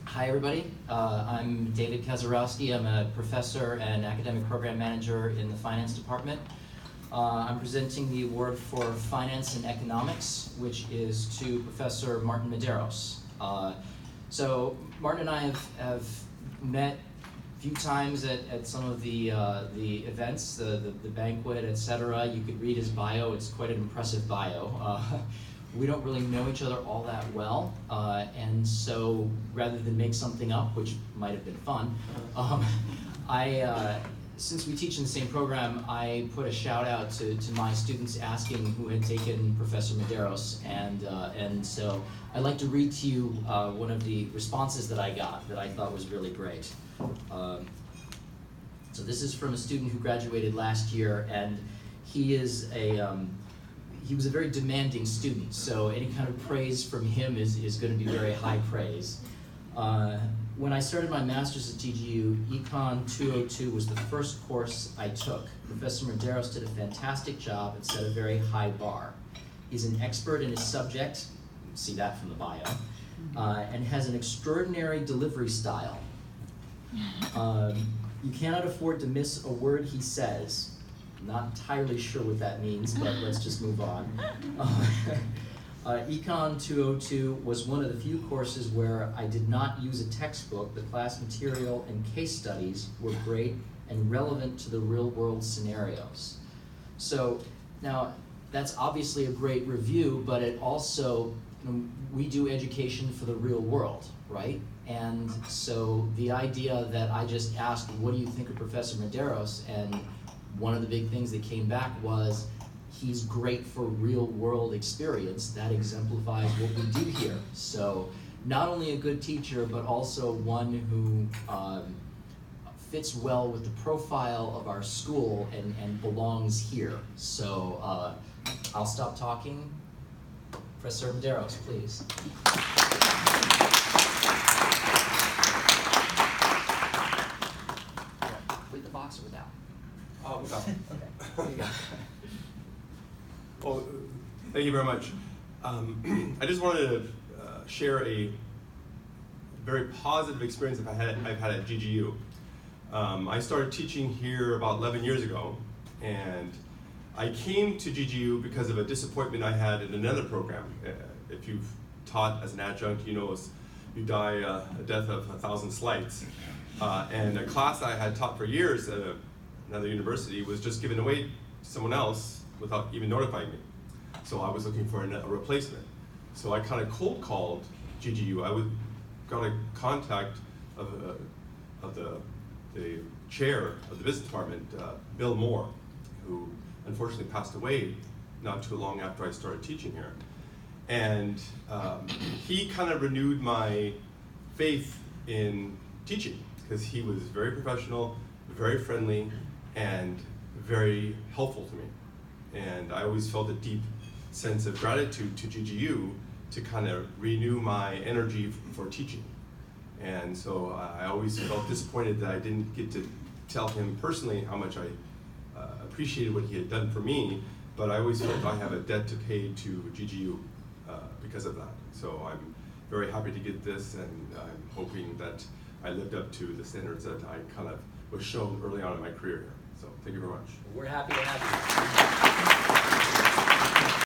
Hi everybody, I'm David Kazarowski. I'm a professor and academic program manager in the finance department. I'm presenting the award for finance and economics, which is to Professor Martin Medeiros. So Martin and I have met a few times at some of the events, the banquet, etc. You could read his bio. It's quite an impressive bio. We don't really know each other all that well, and so rather than make something up, which might have been fun, since we teach in the same program, I put a shout out to my students asking who had taken Professor Medeiros, and so I'd like to read to you one of the responses that I got that I thought was really great. So this is from a student who graduated last year, and he was a very demanding student, so any kind of praise from him is going to be very high praise. When I started my master's at TGU, Econ 202 was the first course I took. Professor Medeiros did a fantastic job and set a very high bar. He's an expert in his subject, see that from the bio, and has an extraordinary delivery style. You cannot afford to miss a word he says. Not entirely sure what that means, but let's just move on. Econ 202 was one of the few courses where I did not use a textbook. The class material and case studies were great and relevant to the real world scenarios. So now that's obviously a great review, but it also, we do education for the real world, right? And so the idea that I just asked, what do you think of Professor Medeiros? And one of the big things that came back was, he's great for real world experience. That exemplifies what we do here. So not only a good teacher, but also one who fits well with the profile of our school and belongs here. So I'll stop talking. Professor Medeiros, please. With the box or without? Oh, without. Okay, there you go. Well, thank you very much. I just wanted to share a very positive experience I've had at GGU. I started teaching here about 11 years ago, and I came to GGU because of a disappointment I had in another program. If you've taught as an adjunct, you know you die a death of 1,000 slides. And a class I had taught for years at another university was just given away to someone else without even notifying me. So I was looking for a replacement. So I kind of cold called GGU. I got a contact of the chair of the business department, Bill Moore, who unfortunately passed away not too long after I started teaching here. And he kind of renewed my faith in teaching, because he was very professional, very friendly, and very helpful to me. And I always felt a deep sense of gratitude to GGU to kind of renew my energy for teaching. And so I always felt disappointed that I didn't get to tell him personally how much I appreciated what he had done for me, but I always felt I have a debt to pay to GGU because of that. So I'm very happy to get this, and I'm hoping that I lived up to the standards that I kind of was shown early on in my career here. So thank you very much. We're happy to have you.